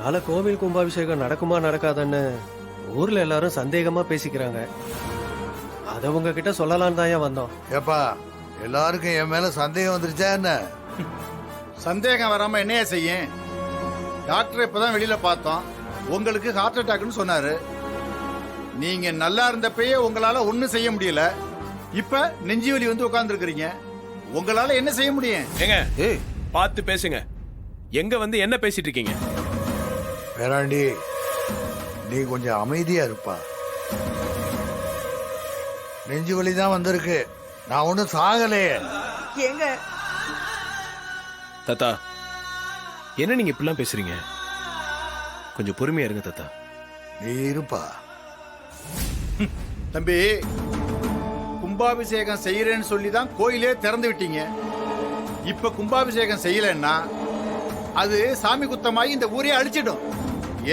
அதனால கோவில் கும்பாபிஷேகம் நடக்குமா நடக்காதுன்னு ஊர்ல எல்லாரும் சந்தேகமா பேசிக்கிறாங்க. அத உங்ககிட்ட சொல்லலான்னு தான் வந்தோம். ஏப்பா எல்லாருக்கும் என் மேல சந்தேகம் வந்துருச்சா என்ன? சந்தேகம் வராம என்னைய செய்யும்? டாக்டர் இப்பதான் வெளியில பார்த்தோம், உங்களுக்கு ஹார்ட் அட்டாக்னு சொன்னாரு. நீங்க நல்லா இருந்தப்பயே உங்களால ஒண்ணும் செய்ய முடியல, இப்ப நெஞ்சு வலி வந்து உட்கார்ந்து இருக்கிறீங்க. உங்களால என்ன செய்ய முடியும்? ஏங்க பார்த்து பேசுங்க. எங்க வந்து என்ன பேசிட்டு இருக்கீங்க? பேராண்டி நீ கொஞ்சம் அமைதியா இருப்பா. நெஞ்சு வலி தான் வந்திருக்கு, நான் ஒன்னும் சாகலையே. ஏங்க தாத்தா, என்ன நீங்க இப்படிலாம் பேசுறீங்க? கொஞ்சம் பொறுமையா இருங்க தாத்தா. நீ இருப்பா. தம்பி, கும்பாபிஷேகம் செய்யறேன்னு சொல்லி தான் கோயிலே திறந்து விட்டீங்க. இப்ப கும்பாபிஷேகம் செய்யலன்னா அது சாமி குத்தமாயி இந்த ஊரே அழிச்சிடும்.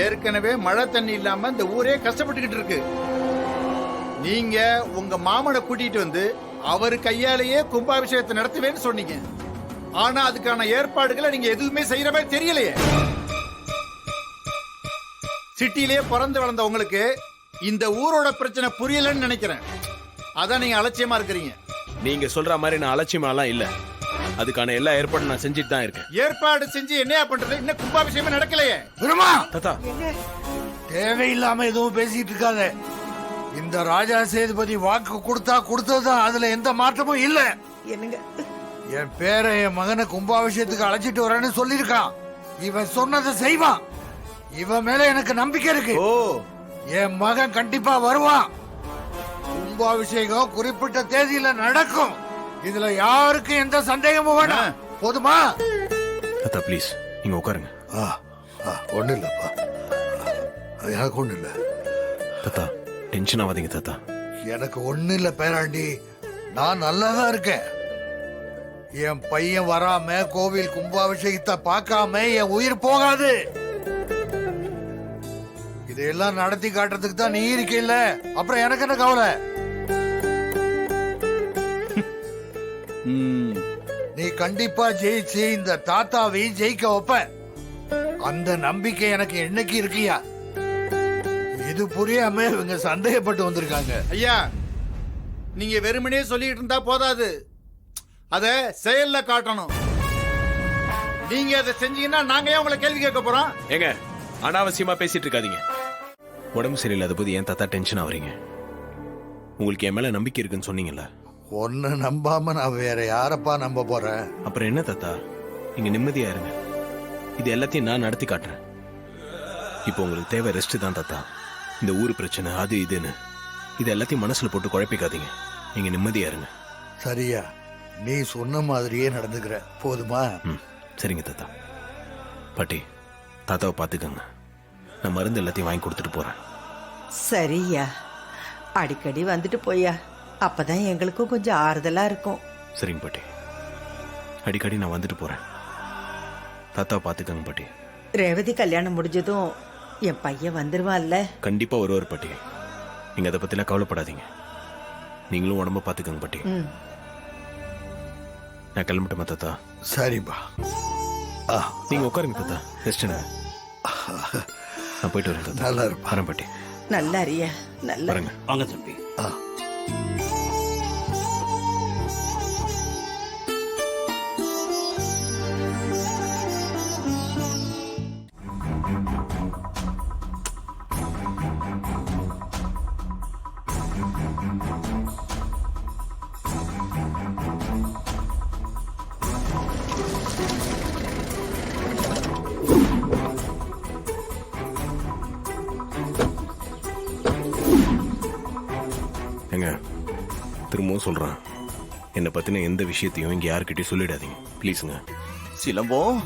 ஏற்கனவே மழை தண்ணி இல்லாம இந்த ஊரே கஷ்டப்பட்டுக்கிட்டு இருக்கு. நீங்க உங்க மாமனை கூட்டிட்டு வந்து அவர் கையாலேயே கும்பாபிஷேகத்தை நடத்துவேன்னு சொன்னீங்க. ஆனா அதுக்கான ஏற்பாடுகளை நீங்க எதுவுமே செய்யற மாதிரி தெரியலையே. சிட்டிலேயே பிறந்து வளர்ந்த உங்களுக்கு இந்த ஊரோட பிரச்சனை புரியலன்னு நினைக்கிறேன். அதான் நீங்க அலட்சியமா இருக்கிறீங்க. நீங்க சொல்ற மாதிரி நான் அலட்சியமாலாம் இல்ல. அதுக்கான எல்லா ஏற்பாடும் நான் செஞ்சுட்டு தான் இருக்கேன். ஏற்பாடு செஞ்சு என்னையா பண்றது? இன்னும் கும்பாபிஷேகமே நடக்கலையே. விருமா தாத்தா, தேவையில்லாம எதுவும் பேசிட்டு இருக்காத. இந்த ராஜா சேதுபதி வாக்கு கொடுத்தா கொடுத்ததுதான், அதுல எந்த மாற்றமும் இல்ல. என்னங்க என் பேரை என் மகனை கும்பாபிஷேகத்துக்கு அழைச்சிட்டு வரேன்னு சொல்லியிருக்கான். இவன் சொன்னதை செய்வான். இவன் மேல எனக்கு நம்பிக்கை இருக்கு. ஓ, என் மகன் கண்டிப்பா வருவான். கும்பாபிஷேகம் குறிப்பிட்ட தேதியில நடக்கும். இதுல யாருக்கும் எந்த சந்தேகமும் வேணாம். போதுமா? தாத்தா ப்ளீஸ் நீங்க உட்காருங்க. ஒண்ணு இல்லப்பா, எனக்கு ஒண்ணு இல்ல. தாத்தா டென்ஷன் ஆகாதீங்க தாத்தா. எனக்கு ஒண்ணு இல்ல பேராண்டி, நான் நல்லாதான் இருக்கேன். என் பையன் வராம கோவில் கும்பாபிஷேகத்தை பார்க்காம என் உயிர் போகாது. இதெல்லாம் நடத்தி காட்டுறதுக்கு தான் நீ இருக்கீல்ல, அப்புறம் எனக்கு என்ன கவலை? நீ கண்டிப்பா ஜெயிச்சு இந்த தாத்தாவையும் ஜெயிக்க வைப்ப. அந்த நம்பிக்கை எனக்கு என்னைக்கு இருக்கியா? இது புரியாம இவங்க சந்தேகப்பட்டு வந்திருக்காங்க. ஐயா, நீங்க வெறுமனே சொல்லிட்டு இருந்தா போதாது, அத செயல்ல காட்டணும். நீங்க அதை செஞ்சீங்கன்னா நாங்க ஏன் உங்களை கேள்வி கேட்க போறோம்? ஏங்க அனாவசியமா பேசிட்டு இருக்காதீங்க. உடம்பு சரியில்லாத போது ஏன் தாத்தா டென்ஷன் ஆவறீங்க? உங்களுக்கு என் மேல நம்பிக்கை இருக்குன்னு சொன்னீங்கல்ல. ஒன்னு நம்பாம நான் வேற யாரப்பா நம்ப போறேன்? அப்புறம் என்ன தாத்தா, நீங்க நிம்மதியா இருங்க. இது எல்லாத்தையும் நான் நடத்தி காட்டுறேன். இப்போ உங்களுக்கு தேவை ரெஸ்ட் தான் தாத்தா. இந்த ஊர் பிரச்சனை அது இதுன்னு இது எல்லாத்தையும் மனசுல போட்டு குழப்பிக்காதீங்க. நீங்க நிம்மதியா இருங்க. சரியா, நீ சொன்ன மாதிரியே நடந்துக்கிற, போதுமா? சரிங்க தாத்தா. பாட்டி, தாத்தாவை பார்த்துக்கங்க. நான் மருந்து எல்லாத்தையும் வாங்கி கொடுத்துட்டு போறேன். சரியா, அடிக்கடி வந்துட்டு போயா, அப்பதான் எங்களுக்கும் கொஞ்சம் ஆறுதலா இருக்கும். சரிங்க பாட்டி, அடிக்கடி நான் வந்துட்டு போறேன். தாத்தாவை பார்த்துக்கங்க பாட்டி. ரேவதி கல்யாணம் முடிஞ்சதும் என் பையன் வந்துருவான்ல? கண்டிப்பா வருவார் பாட்டி. நீங்க அதை பத்திலாம் கவலைப்படாதீங்க. நீங்களும் உடம்ப பார்த்துக்கங்க பாட்டி. நான் கிளம்பட்டுமா தாத்தா? சரிப்பா. நீங்க உட்காருங்க தாத்தா, ரெஸ்ட் எடுங்க. நான் போயிட்டு வரேன் தாத்தா. நல்லா இருப்பா. வரேன் பாட்டி. நல்லா அறியா, நல்லா வரேங்க. வாங்க தம்பி. ஏங்க திரும்பவும் சொல்றேன், என்னை பத்தின எந்த விஷயத்தையும் இங்க யாருக்கிட்டையும் சொல்லிடாதீங்க ப்ளீஸுங்க. சிலம்பம்,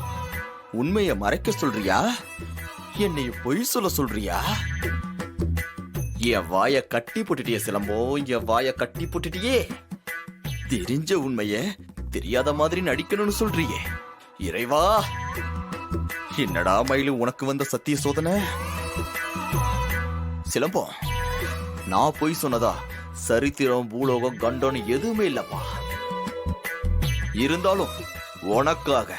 உண்மைய மறைக்க சொல்றியா? என்னை பொய் சொல்ல சொல்றியா? என் வாய கட்டி போட்டுட்டியே சிலம்பம், என் வாய கட்டி போட்டுட்டியே. தெரிஞ்ச உண்மைய தெரியாத மாதிரி நடிக்கணும்னு சொல்றியே. இறைவா, என்னடா மயிலு உனக்கு வந்த சத்திய சோதனை? சிலம்பம், நான் பொய் சொன்னதா சரித்திரம் பூலோகம் கண்டோன்னு எதுவுமே இல்லப்பா. இருந்தாலும் உனக்காக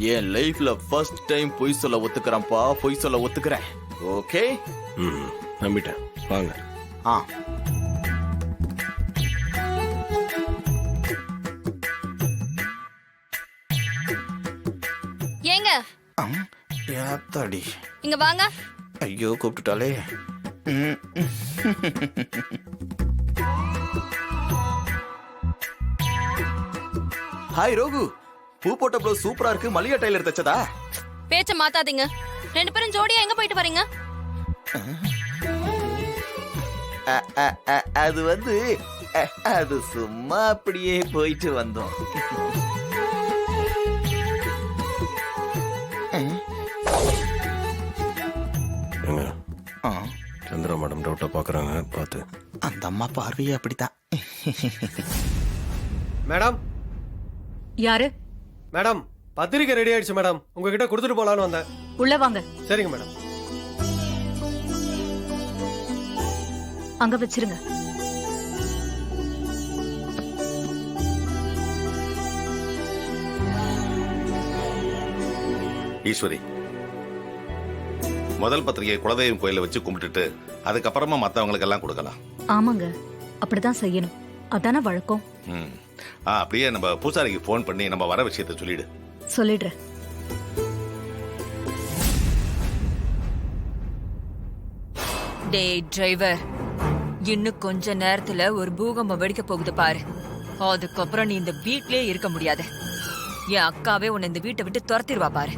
என் லைஃப்ல ஃபர்ஸ்ட் டைம் பொய் சொல்ல ஒத்துக்கிறேன்ப்பா, பொய் சொல்ல ஒத்துக்கிறேன். ஓகே? ம், நம்பிட்டேன். வாங்க. ஆ. ஏங்க யாத்தாடி. இங்க வாங்க. ஐயோ கூப்பிட்டுட்டாலே. ஹாய் ரோகு, பூ போட்ட ப்ளவுஸ் சூப்பரா இருக்கு. மல்லிகா டைலர் தச்சதா? பேச்ச மாத்தாதீங்க. 2 பேரும் ஜோடியா எங்க போயிட்டு வரீங்க? அது வந்து அது சும்மா அப்படியே போயிட்டு வந்தோம். ஏங்க, ஆ, சந்திரா மேடம் டவுட்டா பாக்குறாங்க, பார்த்து. அந்த அம்மா பார்வையே அப்படித்தான். மேடம் யாரு? மேடம் பத்திரிக்கை ரெடி ஆயிடுச்சு மேடம், உங்ககிட்ட கொடுத்துட்டு போலான்னு வந்தேன். உள்ள வாங்க. சரிங்க மேடம். அங்க வச்சிருங்க. ஈஸ்வரி, முதல் பத்திரிகை குலதெய்வம் கோயில வச்சு கும்பிட்டுட்டு அதுக்கப்புறமா மத்தவங்களுக்கு எல்லாம் கொடுக்கலாம். ஆமாங்க, அப்படிதான் செய்யணும். அதான வழக்கம். ம். அப்படியே நம்ம பூசாரிக்கு ஃபோன் பண்ணி நம்ம வர விஷயத்தை சொல்லிடு. சொல்லிடுறேன். டேய் டிரைவர், இன்னும் கொஞ்ச நேரத்துல ஒரு பூகம்பம் வெடிக்க போகுது பாரு. அதுக்கப்புறம் நீ இந்த வீட்லயே இருக்க முடியாது. என் அக்காவே உன்னை இந்த வீட்டை விட்டு துரத்திடுவா பாரு.